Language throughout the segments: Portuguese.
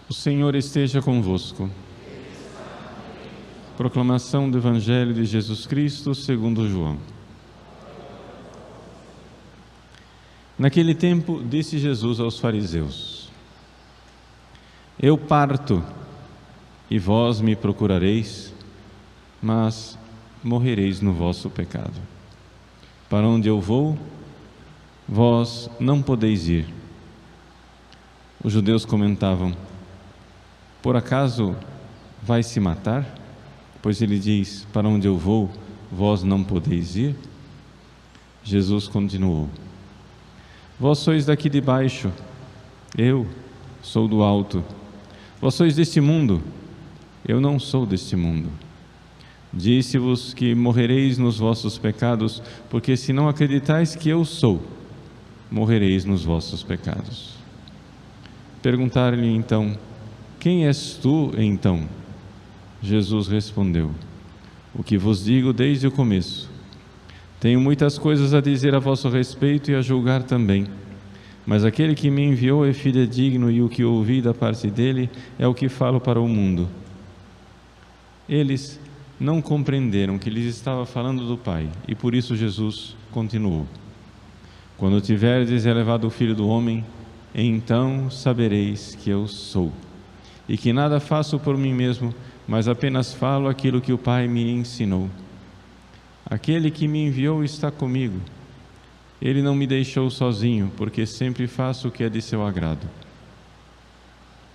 O Senhor esteja convosco. Proclamação do Evangelho de Jesus Cristo segundo João. Naquele tempo, disse Jesus aos fariseus: Eu parto, e vós me procurareis, mas morrereis no vosso pecado. Para onde eu vou, vós não podeis ir. Os judeus comentavam: Por acaso vai se matar? Pois ele diz: Para onde eu vou, vós não podeis ir? Jesus continuou: Vós sois daqui de baixo, eu sou do alto. Vós sois deste mundo, eu não sou deste mundo. Disse-vos que morrereis nos vossos pecados, porque se não acreditais que eu sou, morrereis nos vossos pecados. Perguntaram-lhe então: Quem és tu, então? Jesus respondeu: O que vos digo desde o começo. Tenho muitas coisas a dizer a vosso respeito e a julgar também, mas aquele que me enviou é fidedigno e o que ouvi da parte dele é o que falo para o mundo. Eles não compreenderam que lhes estava falando do Pai, e por isso Jesus continuou: Quando tiverdes elevado o Filho do Homem, então sabereis que eu sou, e que nada faço por mim mesmo, mas apenas falo aquilo que o Pai me ensinou. Aquele que me enviou está comigo. Ele não me deixou sozinho, porque sempre faço o que é de seu agrado.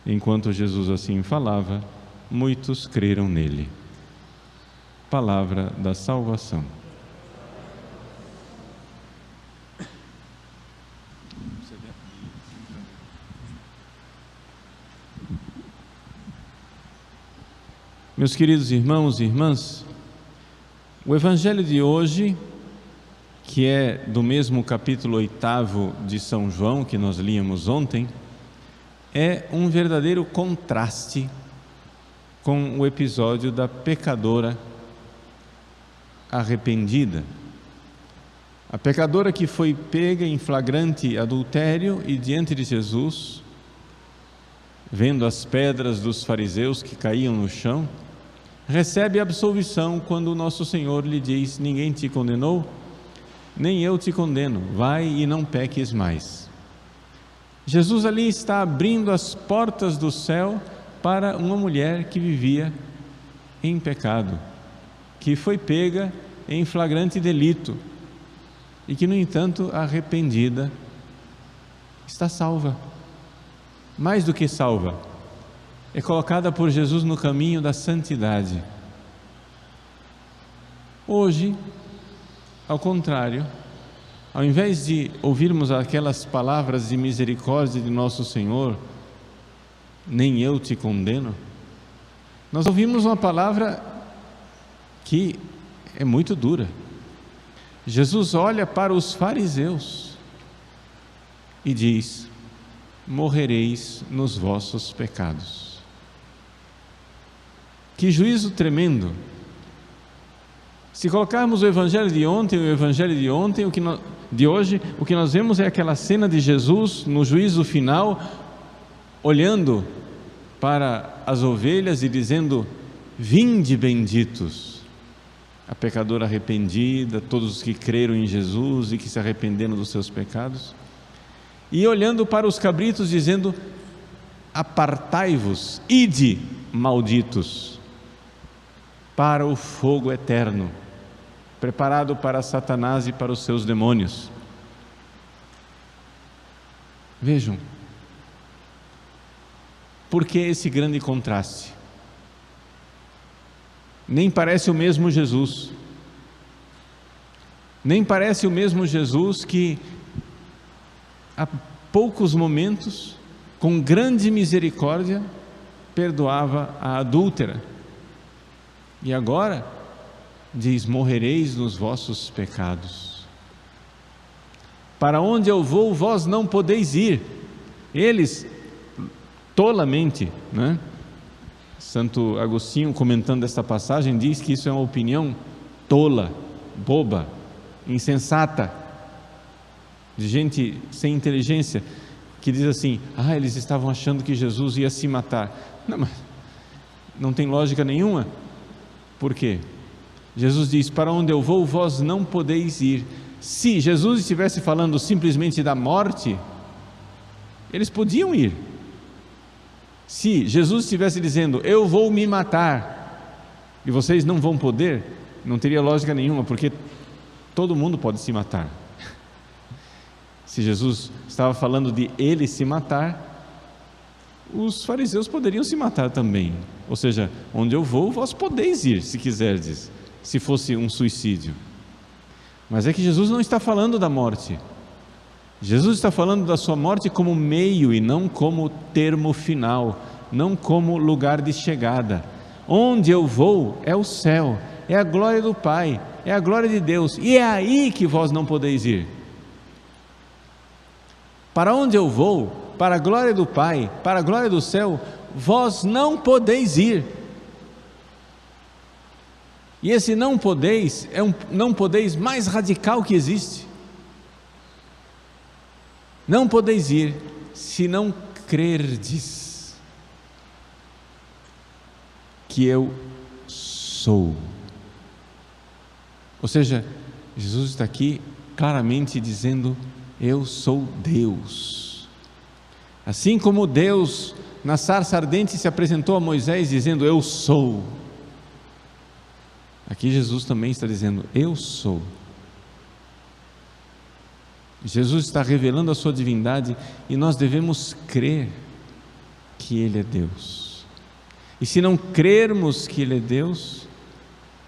Enquanto Jesus assim falava, muitos creram nele. Palavra da salvação. Meus queridos irmãos e irmãs, o Evangelho de hoje, que é do mesmo capítulo 8 de São João, que nós líamos ontem, é um verdadeiro contraste com o episódio da pecadora arrependida. A pecadora que foi pega em flagrante adultério e diante de Jesus, vendo as pedras dos fariseus que caíam no chão, recebe absolvição quando o nosso Senhor lhe diz: Ninguém te condenou, nem eu te condeno, vai e não peques mais. Jesus ali está abrindo as portas do céu para uma mulher que vivia em pecado, que foi pega em flagrante delito e que, no entanto, arrependida, está salva. Mais do que salva, é colocada por Jesus no caminho da santidade. Hoje, ao contrário, ao invés de ouvirmos aquelas palavras de misericórdia de nosso Senhor, nem eu te condeno, nós ouvimos uma palavra que é muito dura. Jesus olha para os fariseus e diz: morrereis nos vossos pecados. Que juízo tremendo! Se colocarmos o Evangelho de ontem e o Evangelho de hoje, o que nós vemos é aquela cena de Jesus no juízo final, olhando para as ovelhas e dizendo: vinde benditos. A pecadora arrependida, todos os que creram em Jesus e que se arrependeram dos seus pecados, e olhando para os cabritos dizendo: apartai-vos, ide, malditos, para o fogo eterno, preparado para Satanás e para os seus demônios. Vejam, por que esse grande contraste? Nem parece o mesmo Jesus, nem parece o mesmo Jesus que há poucos momentos, com grande misericórdia, perdoava a adúltera, e agora diz: morrereis nos vossos pecados. Para onde eu vou, vós não podeis ir. Eles, tolamente, né? Santo Agostinho, comentando esta passagem, diz que isso é uma opinião tola, boba, insensata, de gente sem inteligência. que diz assim: eles estavam achando que Jesus ia se matar. Não, mas não tem lógica nenhuma. Por quê? Jesus diz: para onde eu vou, vós não podeis ir. Se Jesus estivesse falando simplesmente da morte, eles podiam ir. Se Jesus estivesse dizendo: eu vou me matar, e vocês não vão poder, não teria lógica nenhuma, porque todo mundo pode se matar. Se Jesus estava falando de ele se matar, os fariseus poderiam se matar também. Ou seja, onde eu vou, vós podeis ir, se quiserdes, se fosse um suicídio. Mas é que Jesus não está falando da morte. Jesus está falando da sua morte como meio e não como termo final, não como lugar de chegada. Onde eu vou é o céu, é a glória do Pai, é a glória de Deus, e é aí que vós não podeis ir. Para onde eu vou, para a glória do Pai, para a glória do céu, vós não podeis ir. E esse não podeis é um não podeis mais radical que existe. Não podeis ir se não crerdes que eu sou. Ou seja, Jesus está aqui claramente dizendo: eu sou Deus. Assim como Deus na sarça ardente se apresentou a Moisés dizendo: eu sou. Aqui Jesus também está dizendo: eu sou. Jesus está revelando a sua divindade e nós devemos crer que Ele é Deus. E se não crermos que Ele é Deus,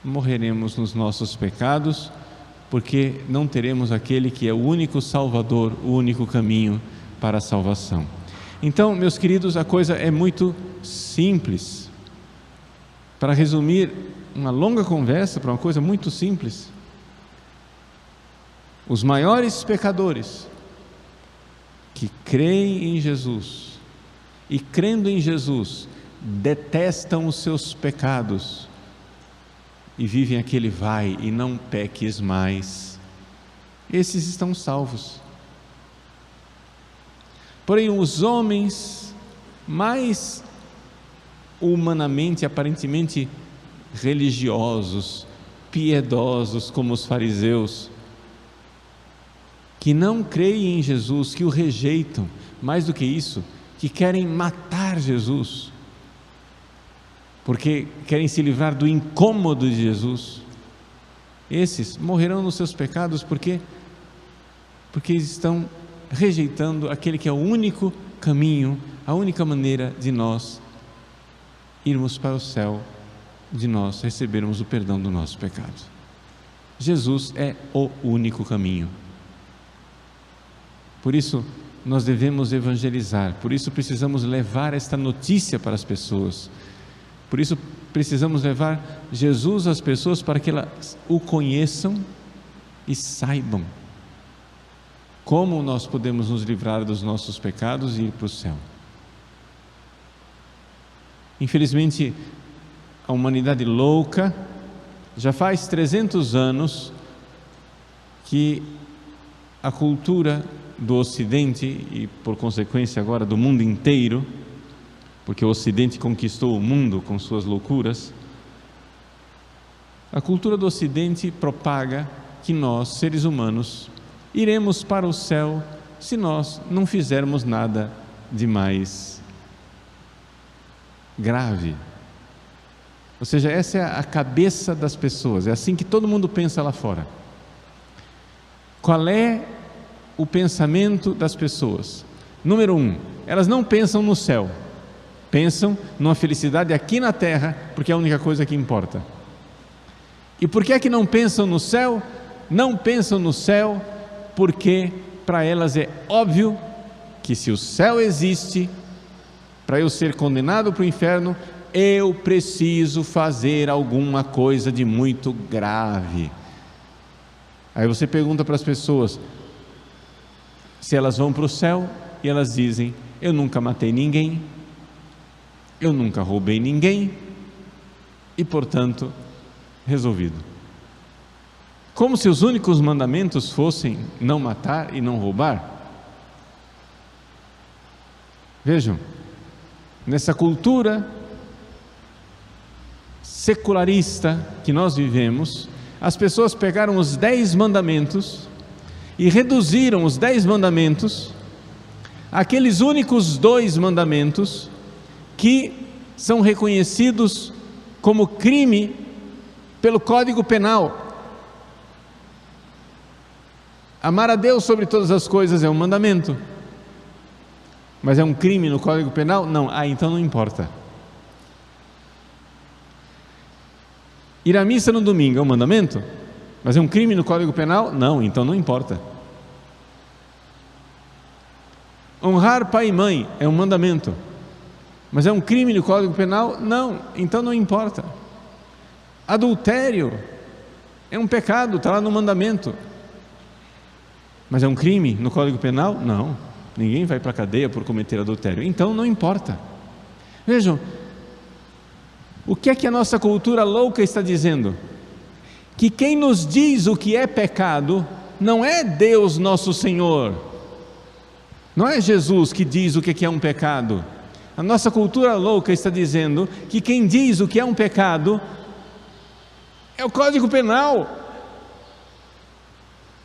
morreremos nos nossos pecados, porque não teremos aquele que é o único Salvador, o único caminho para a salvação. Então, meus queridos, a coisa é muito simples. Para resumir uma longa conversa para uma coisa muito simples, os maiores pecadores que creem em Jesus e, crendo em Jesus, detestam os seus pecados e vivem aquele vai e não peques mais, esses estão salvos. Porém, os homens mais humanamente, aparentemente religiosos, piedosos, como os fariseus, que não creem em Jesus, que o rejeitam, mais do que isso, que querem matar Jesus, porque querem se livrar do incômodo de Jesus, esses morrerão nos seus pecados, porque eles estão rejeitando aquele que é o único caminho, a única maneira de nós irmos para o céu, de nós recebermos o perdão do nosso pecado. Jesus é o único caminho. Por isso nós devemos evangelizar, por isso precisamos levar esta notícia para as pessoas, por isso precisamos levar Jesus às pessoas para que elas o conheçam e saibam como nós podemos nos livrar dos nossos pecados e ir para o céu. Infelizmente, a humanidade louca, já faz 300 anos que a cultura do Ocidente e, por consequência, agora do mundo inteiro, porque o Ocidente conquistou o mundo com suas loucuras, a cultura do Ocidente propaga que nós, seres humanos, iremos para o céu se nós não fizermos nada de mais grave. Ou seja, essa é a cabeça das pessoas, é assim que todo mundo pensa lá fora. Qual é o pensamento das pessoas? Número 1, elas não pensam no céu, pensam numa felicidade aqui na terra, porque é a única coisa que importa. E por que é que não pensam no céu? Não pensam no céu porque para elas é óbvio que se o céu existe, para eu ser condenado para o inferno, eu preciso fazer alguma coisa de muito grave. Aí você pergunta para as pessoas se elas vão para o céu e elas dizem: eu nunca matei ninguém, eu nunca roubei ninguém e, portanto, resolvido. Como se os únicos mandamentos fossem não matar e não roubar. Vejam, nessa cultura secularista que nós vivemos, as pessoas pegaram os 10 mandamentos e reduziram os 10 mandamentos àqueles únicos 2 mandamentos que são reconhecidos como crime pelo Código Penal. Amar a Deus sobre todas as coisas é um mandamento, mas é um crime no Código Penal? Não. Então não importa. Ir à missa no domingo é um mandamento, mas é um crime no Código Penal? Não. Então não importa. Honrar pai e mãe é um mandamento, mas é um crime no Código Penal? Não. Então não importa. Adultério é um pecado, está lá no mandamento, mas é um crime no Código Penal? Não. Ninguém vai para a cadeia por cometer adultério. Então não importa. Vejam, o que é que a nossa cultura louca está dizendo? Que quem nos diz o que é pecado não é Deus nosso Senhor, não é Jesus que diz o que é um pecado. A nossa cultura louca está dizendo que quem diz o que é um pecado é o Código Penal.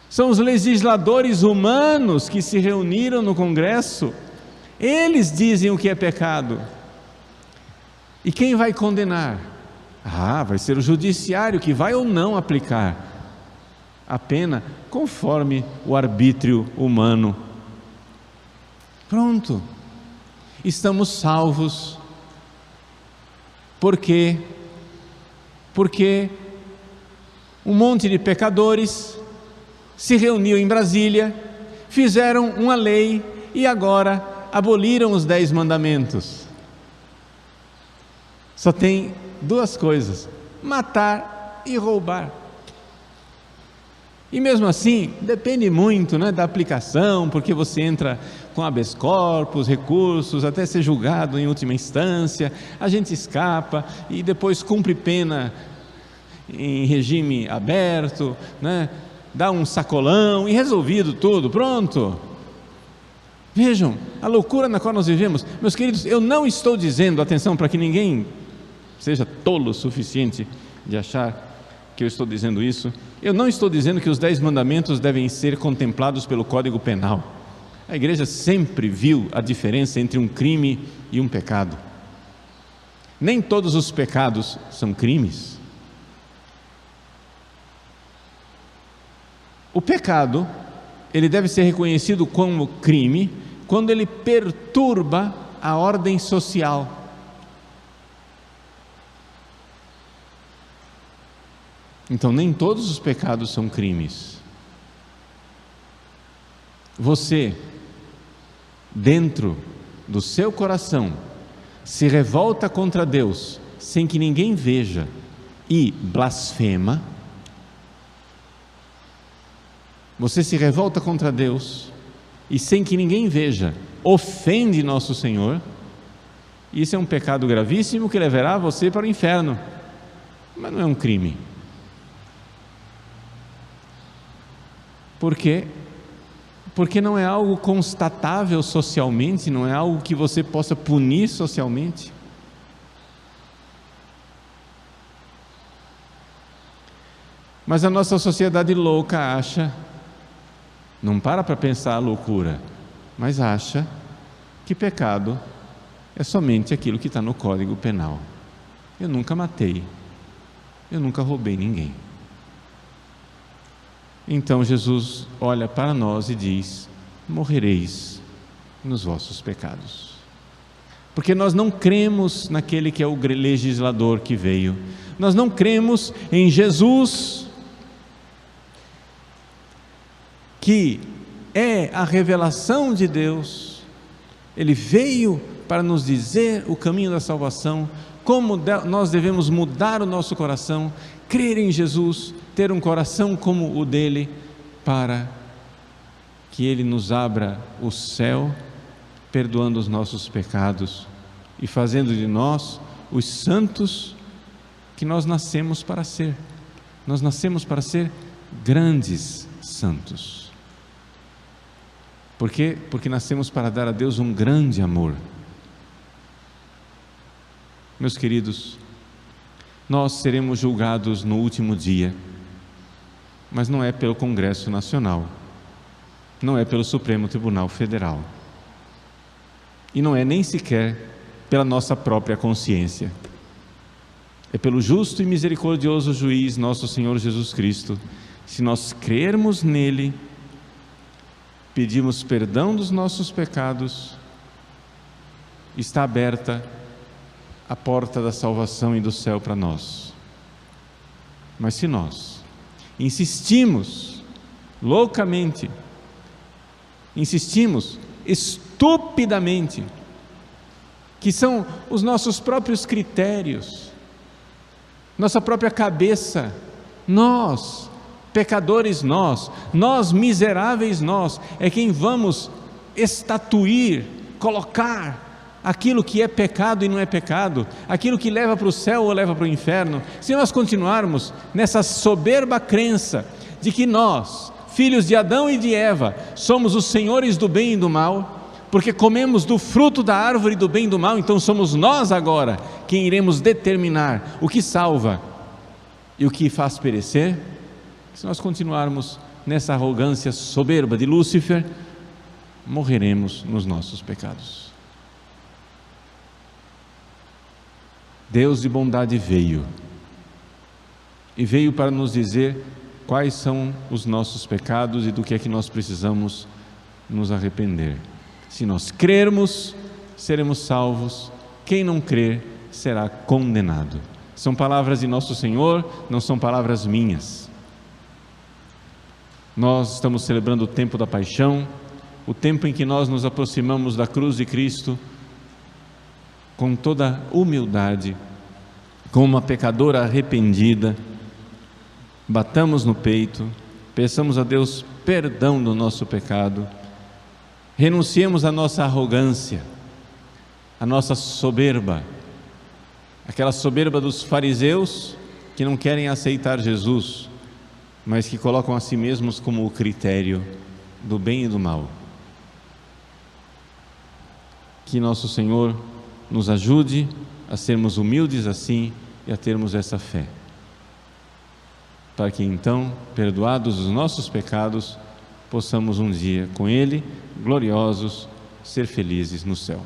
São os legisladores humanos que se reuniram no Congresso, eles dizem o que é pecado. E quem vai condenar? Vai ser o judiciário que vai ou não aplicar a pena conforme o arbítrio humano. Pronto, estamos salvos. Por quê? Porque um monte de pecadores se reuniu em Brasília, fizeram uma lei e agora aboliram os 10 mandamentos. Só tem 2 coisas: matar e roubar. E mesmo assim, depende muito, da aplicação, porque você entra com habeas corpus, recursos, até ser julgado em última instância, a gente escapa e depois cumpre pena em regime aberto, dá um sacolão e resolvido tudo, pronto. Vejam a loucura na qual nós vivemos. Meus queridos, eu não estou dizendo, atenção, para que ninguém seja tolo o suficiente de achar que eu estou dizendo isso, eu não estou dizendo que os 10 mandamentos devem ser contemplados pelo Código Penal. A igreja sempre viu a diferença entre um crime e um pecado. Nem todos os pecados são crimes. O pecado, ele deve ser reconhecido como crime quando ele perturba a ordem social. Então nem todos os pecados são crimes. Você, dentro do seu coração, se revolta contra Deus sem que ninguém veja e blasfema. Você se revolta contra Deus e sem que ninguém veja, ofende nosso Senhor. Isso é um pecado gravíssimo que levará você para o inferno, mas não é um crime. Por quê? Porque não é algo constatável socialmente, não é algo que você possa punir socialmente. Mas a nossa sociedade louca acha, não para pensar a loucura, mas acha que pecado é somente aquilo que está no Código Penal. Eu nunca matei, eu nunca roubei ninguém. Então Jesus olha para nós e diz: morrereis nos vossos pecados. Porque nós não cremos naquele que é o legislador que veio, nós não cremos em Jesus, que é a revelação de Deus. Ele veio para nos dizer o caminho da salvação, como nós devemos mudar o nosso coração, crer em Jesus, ter um coração como o dele, para que ele nos abra o céu, perdoando os nossos pecados e fazendo de nós os santos que nós nascemos para ser. Nós nascemos para ser grandes santos. Por quê? Porque nascemos para dar a Deus um grande amor. Meus queridos, nós seremos julgados no último dia, mas não é pelo Congresso Nacional, não é pelo Supremo Tribunal Federal, e não é nem sequer pela nossa própria consciência. É pelo justo e misericordioso juiz, nosso Senhor Jesus Cristo. Se nós crermos nele, pedimos perdão dos nossos pecados, está aberta a porta da salvação e do céu para nós. Mas se nós insistimos loucamente, insistimos estupidamente, que são os nossos próprios critérios, nossa própria cabeça, nós, pecadores nós miseráveis nós, é quem vamos estatuir, colocar aquilo que é pecado e não é pecado, aquilo que leva para o céu ou leva para o inferno. Se nós continuarmos nessa soberba crença de que nós, filhos de Adão e de Eva, somos os senhores do bem e do mal, porque comemos do fruto da árvore do bem e do mal, então somos nós agora quem iremos determinar o que salva e o que faz perecer. Se nós continuarmos nessa arrogância soberba de Lúcifer, morreremos nos nossos pecados. Deus de bondade veio, e veio para nos dizer quais são os nossos pecados e do que é que nós precisamos nos arrepender. Se nós crermos, seremos salvos. Quem não crer será condenado. São palavras de nosso Senhor, não são palavras minhas. Nós estamos celebrando o tempo da paixão, o tempo em que nós nos aproximamos da cruz de Cristo com toda humildade, como uma pecadora arrependida. Batamos no peito, peçamos a Deus perdão do nosso pecado, renunciemos à nossa arrogância, à nossa soberba, aquela soberba dos fariseus que não querem aceitar Jesus, mas que colocam a si mesmos como o critério do bem e do mal. Que nosso Senhor nos ajude a sermos humildes assim e a termos essa fé, para que então, perdoados os nossos pecados, possamos um dia com Ele, gloriosos, ser felizes no céu.